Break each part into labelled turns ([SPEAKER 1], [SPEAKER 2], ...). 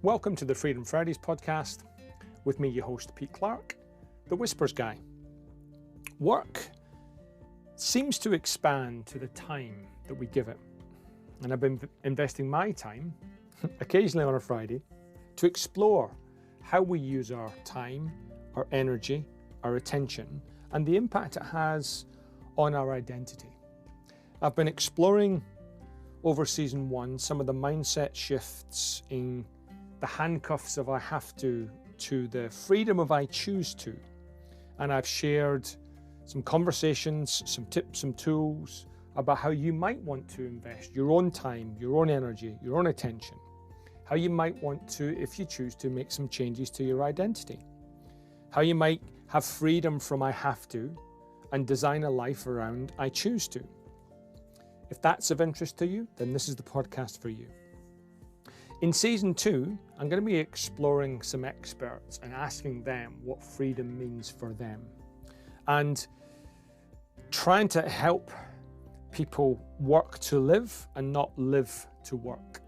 [SPEAKER 1] Welcome to the Freedom Fridays podcast with me, your host, Pete Clark, the Whispers guy. Work seems to expand to the time that we give it. And I've been investing my time, occasionally on a Friday, to explore how we use our time, our energy, our attention, and the impact it has on our identity. I've been exploring over season 1 some of the mindset shifts in the handcuffs of I have to the freedom of I choose to. And I've shared some conversations, some tips, some tools about how you might want to invest your own time, your own energy, your own attention. How you might want to, if you choose to, make some changes to your identity. How you might have freedom from I have to and design a life around I choose to. If that's of interest to you, then this is the podcast for you. In season 2, I'm going to be exploring some experts and asking them what freedom means for them. And trying to help people work to live and not live to work.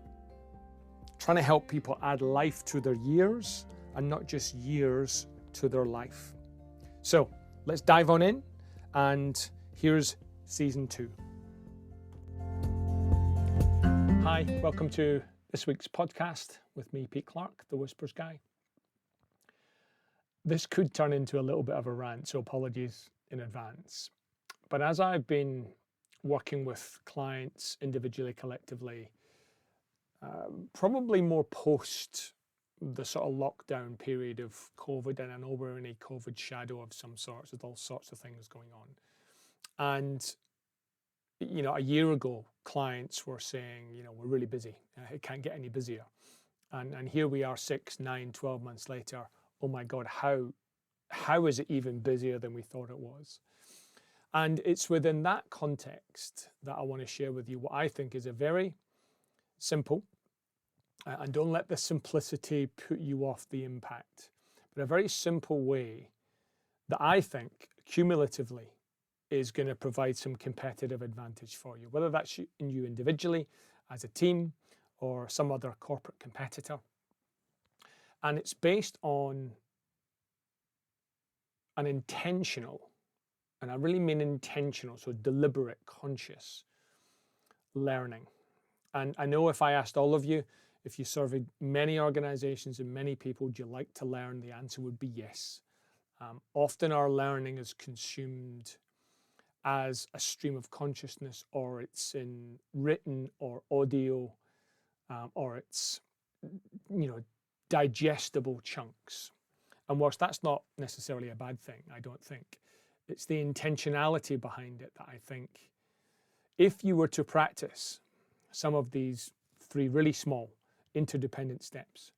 [SPEAKER 1] Trying to help people add life to their years and not just years to their life. So let's dive on in, and here's season 2. Hi, welcome to this week's podcast with me, Pete Clark, the Whispers guy. This could turn into a little bit of a rant, so apologies in advance. But as I've been working with clients individually, collectively, probably more post the sort of lockdown period of COVID, and I know we're in a COVID shadow of some sorts with all sorts of things going on. And a year ago, clients were saying, we're really busy. It can't get any busier. And here we are 6, 9, 12 months later. Oh my God, how is it even busier than we thought it was? And it's within that context that I want to share with you what I think is a very simple, and don't let the simplicity put you off the impact, but a very simple way that I think cumulatively is going to provide some competitive advantage for you, whether that's in you individually, as a team, or some other corporate competitor. And it's based on an intentional, and I really mean intentional, so deliberate, conscious learning. And I know if I asked all of you, if you surveyed many organizations and many people, do you like to learn? The answer would be yes. Often our learning is consumed as a stream of consciousness, or it's in written or audio, or it's, digestible chunks. And whilst that's not necessarily a bad thing, I don't think, it's the intentionality behind it that I think if you were to practice some of these 3 really small interdependent steps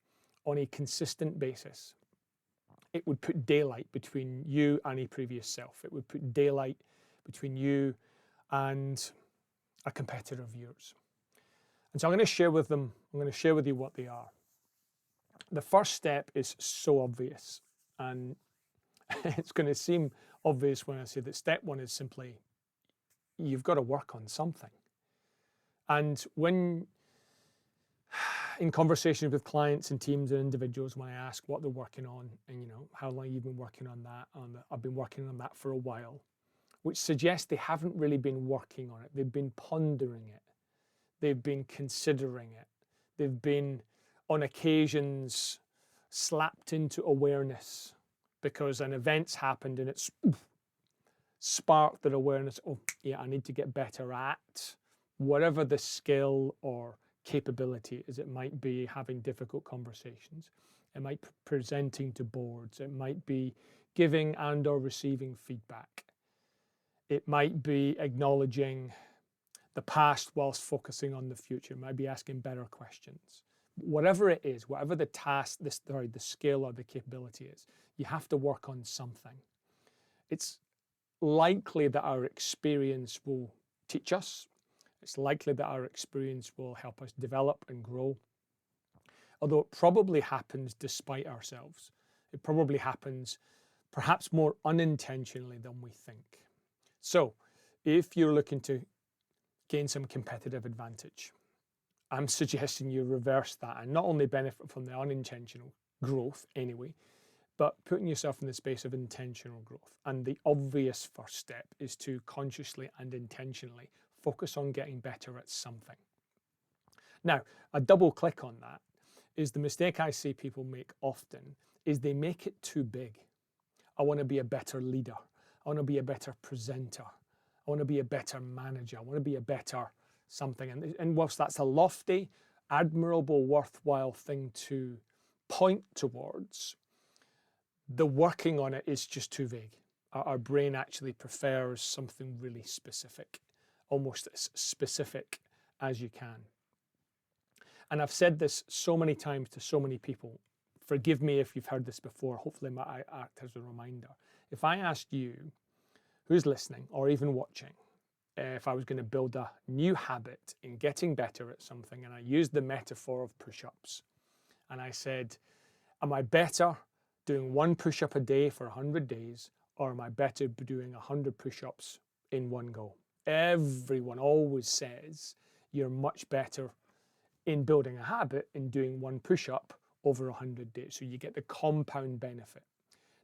[SPEAKER 1] on a consistent basis, it would put daylight between you and a previous self. It would put daylight between you and a competitor of yours. And so I'm going to share with you what they are. The first step is so obvious, and it's going to seem obvious when I say that step 1 is simply, you've got to work on something. And when in conversations with clients and teams and individuals, when I ask what they're working on and how long you've been working on that, I've been working on that for a while, which suggests they haven't really been working on it. They've been pondering it. They've been considering it. They've been, on occasions, slapped into awareness because an event's happened and it's sparked that awareness. Oh, yeah, I need to get better at whatever the skill or capability is. It might be having difficult conversations. It might be presenting to boards. It might be giving and or receiving feedback. It might be acknowledging the past whilst focusing on the future. It might be asking better questions. Whatever it is, whatever the task, the skill or the capability is, you have to work on something. It's likely that our experience will teach us. It's likely that our experience will help us develop and grow. Although it probably happens despite ourselves. It probably happens perhaps more unintentionally than we think. So if you're looking to gain some competitive advantage, I'm suggesting you reverse that and not only benefit from the unintentional growth anyway, but putting yourself in the space of intentional growth. And the obvious first step is to consciously and intentionally focus on getting better at something. Now, a double click on that is the mistake I see people make often is they make it too big. I want to be a better leader. I want to be a better presenter. I want to be a better manager. I want to be a better something. And whilst that's a lofty, admirable, worthwhile thing to point towards, the working on it is just too vague. Our brain actually prefers something really specific, almost as specific as you can. And I've said this so many times to so many people. Forgive me if you've heard this before. Hopefully it might act as a reminder. If I asked you, who's listening or even watching, if I was going to build a new habit in getting better at something, and I used the metaphor of push-ups, and I said, am I better doing 1 push-up a day for 100 days, or am I better doing 100 push-ups in one go? Everyone always says you're much better in building a habit in doing 1 push-up over 100 days. So you get the compound benefit.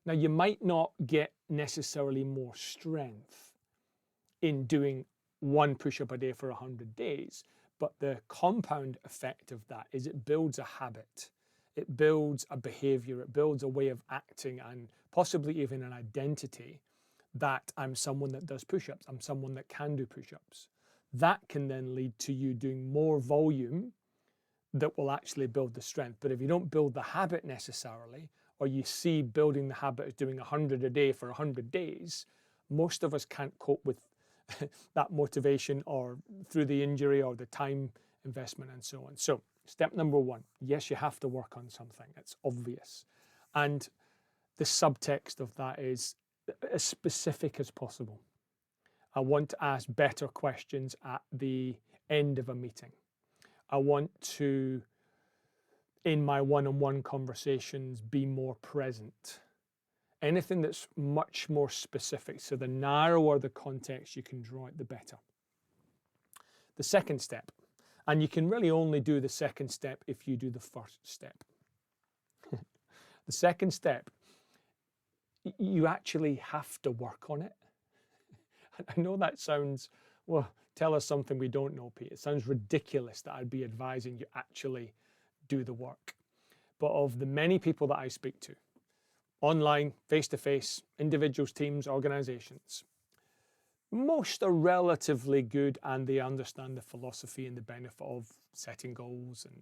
[SPEAKER 1] Now, you might not get necessarily more strength in doing 1 push-up a day for 100 days, but the compound effect of that is it builds a habit. It builds a behavior, it builds a way of acting and possibly even an identity that I'm someone that does push-ups, I'm someone that can do push-ups. That can then lead to you doing more volume that will actually build the strength. But if you don't build the habit necessarily, or you see building the habit as doing 100 a day for 100 days, most of us can't cope with that motivation or through the injury or the time investment and so on. So step number 1, yes, you have to work on something. It's obvious. And the subtext of that is as specific as possible. I want to ask better questions at the end of a meeting. I want to, in my one-on-one conversations, be more present. Anything that's much more specific. So the narrower the context you can draw it, the better. The second step, and you can really only do the second step if you do the first step. The second step, you actually have to work on it. I know that sounds, well, tell us something we don't know, Pete. It sounds ridiculous that I'd be advising you actually do the work. But of the many people that I speak to, online, face-to-face, individuals, teams, organizations, most are relatively good and they understand the philosophy and the benefit of setting goals and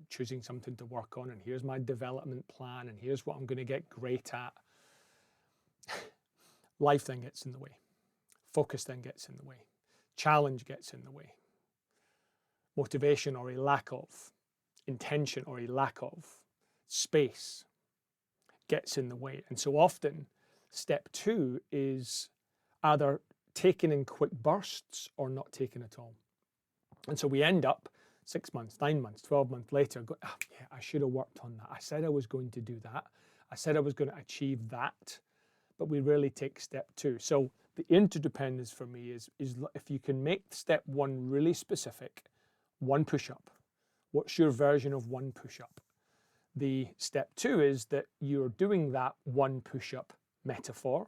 [SPEAKER 1] choosing something to work on, and here's my development plan, and here's what I'm going to get great at. Life then gets in the way. Focus then gets in the way. Challenge gets in the way. Motivation or a lack of, intention or a lack of, space gets in the way. And so often, step 2 is either taken in quick bursts or not taken at all. And so we end up 6 months, 9 months, 12 months later, going, oh, yeah, I should have worked on that. I said I was going to do that. I said I was going to achieve that, but we rarely take step 2. So the interdependence for me is if you can make step 1 really specific, 1 push-up. What's your version of 1 push-up? The step 2 is that you're doing that 1 push-up metaphor.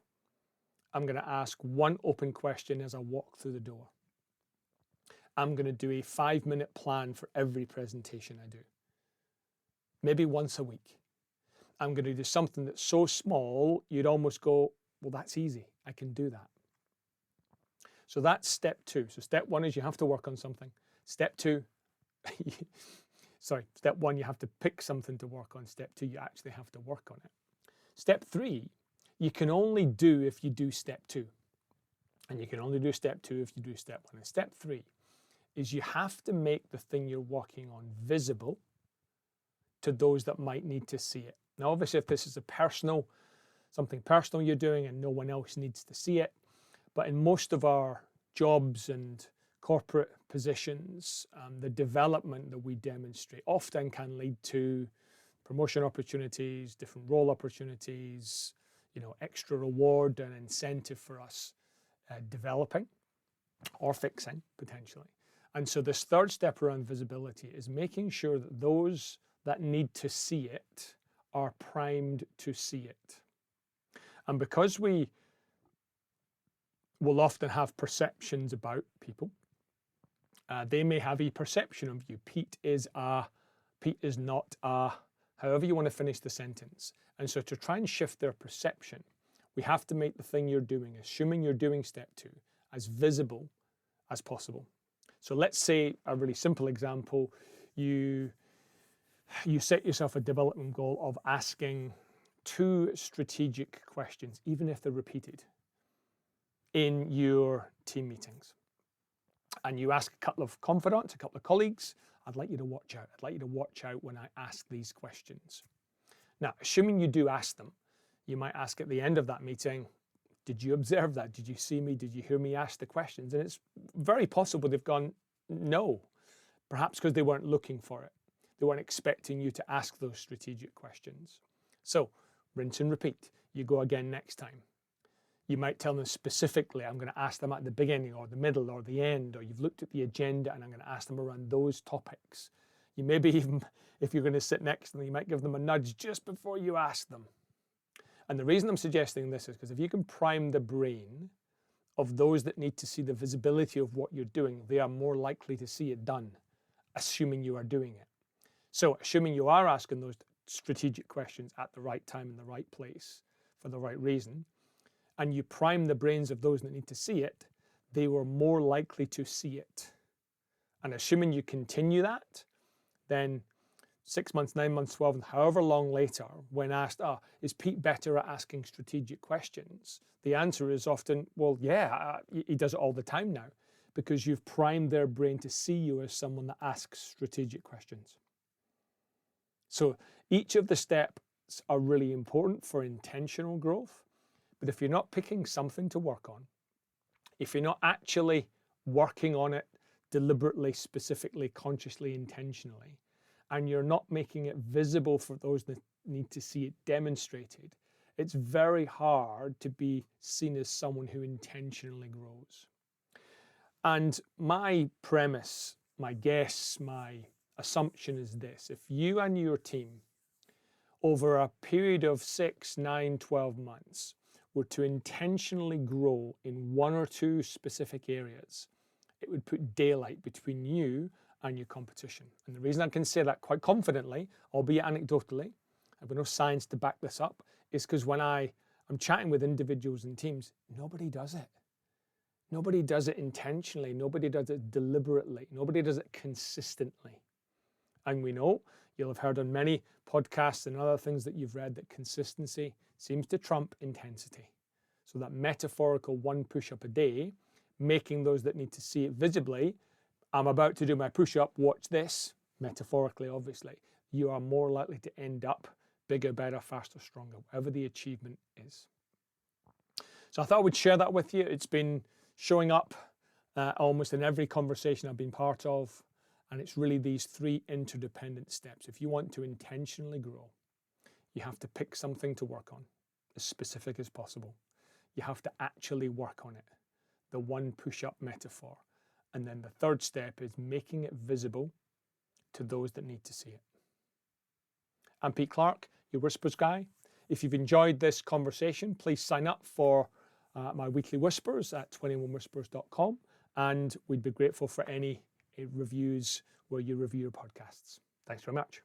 [SPEAKER 1] I'm going to ask 1 open question as I walk through the door. I'm going to do a 5-minute plan for every presentation I do. Maybe once a week. I'm going to do something that's so small, you'd almost go, well, that's easy. I can do that. So that's step 2. So step 1 is you have to work on something. Step 2, step 1, you have to pick something to work on. Step 2, you actually have to work on it. Step 3, you can only do if you do step 2. And you can only do step 2 if you do step 1. And step 3 is you have to make the thing you're working on visible to those that might need to see it. Now, obviously, if this is something personal you're doing and no one else needs to see it, but in most of our jobs and corporate positions, the development that we demonstrate often can lead to promotion opportunities, different role opportunities, extra reward and incentive for us developing or fixing potentially. And so this third step around visibility is making sure that those that need to see it are primed to see it. And because we will often have perceptions about people, they may have a perception of you. Pete is not a, however you want to finish the sentence. And so to try and shift their perception, we have to make the thing you're doing, assuming you're doing step 2, as visible as possible. So let's say a really simple example, you set yourself a development goal of asking 2 strategic questions, even if they're repeated, in your team meetings. And you ask a couple of confidants, a couple of colleagues, I'd like you to watch out. I'd like you to watch out when I ask these questions. Now, assuming you do ask them, you might ask at the end of that meeting, did you observe that? Did you see me? Did you hear me ask the questions? And it's very possible they've gone, no, perhaps because they weren't looking for it. They weren't expecting you to ask those strategic questions. So rinse and repeat. You go again next time. You might tell them specifically, I'm going to ask them at the beginning or the middle or the end, or you've looked at the agenda and I'm going to ask them around those topics. You maybe even, if you're going to sit next to them, you might give them a nudge just before you ask them. And the reason I'm suggesting this is because if you can prime the brain of those that need to see the visibility of what you're doing, they are more likely to see it done, assuming you are doing it. So assuming you are asking those strategic questions at the right time in the right place for the right reason, and you prime the brains of those that need to see it, they were more likely to see it. And assuming you continue that, then 6 months, 9 months, 12, and however long later, when asked, is Pete better at asking strategic questions? The answer is often, well, yeah, he does it all the time now, because you've primed their brain to see you as someone that asks strategic questions. So each of the steps are really important for intentional growth. But if you're not picking something to work on, if you're not actually working on it deliberately, specifically, consciously, intentionally, and you're not making it visible for those that need to see it demonstrated, it's very hard to be seen as someone who intentionally grows. And my premise, my guess, my assumption is this: if you and your team, over a period of 6, 9, 12 months, were to intentionally grow in 1 or 2 specific areas, it would put daylight between you and your competition. And the reason I can say that quite confidently, albeit anecdotally, I've got no science to back this up, is because when I'm chatting with individuals and teams, nobody does it. Nobody does it intentionally. Nobody does it deliberately. Nobody does it consistently. And we know, you'll have heard on many podcasts and other things that you've read, that consistency seems to trump intensity. So that metaphorical 1 push-up a day, making those that need to see it visibly, I'm about to do my push-up, watch this, metaphorically, obviously, you are more likely to end up bigger, better, faster, stronger, whatever the achievement is. So I thought I would share that with you. It's been showing up almost in every conversation I've been part of. And it's really these 3 interdependent steps. If you want to intentionally grow, you have to pick something to work on, as specific as possible. You have to actually work on it, the 1 push-up metaphor. And then the 3rd step is making it visible to those that need to see it. I'm Pete Clark, your Whispers guy. If you've enjoyed this conversation, please sign up for my weekly Whispers at 21whispers.com, and we'd be grateful for any reviews where you review your podcasts. Thanks very much.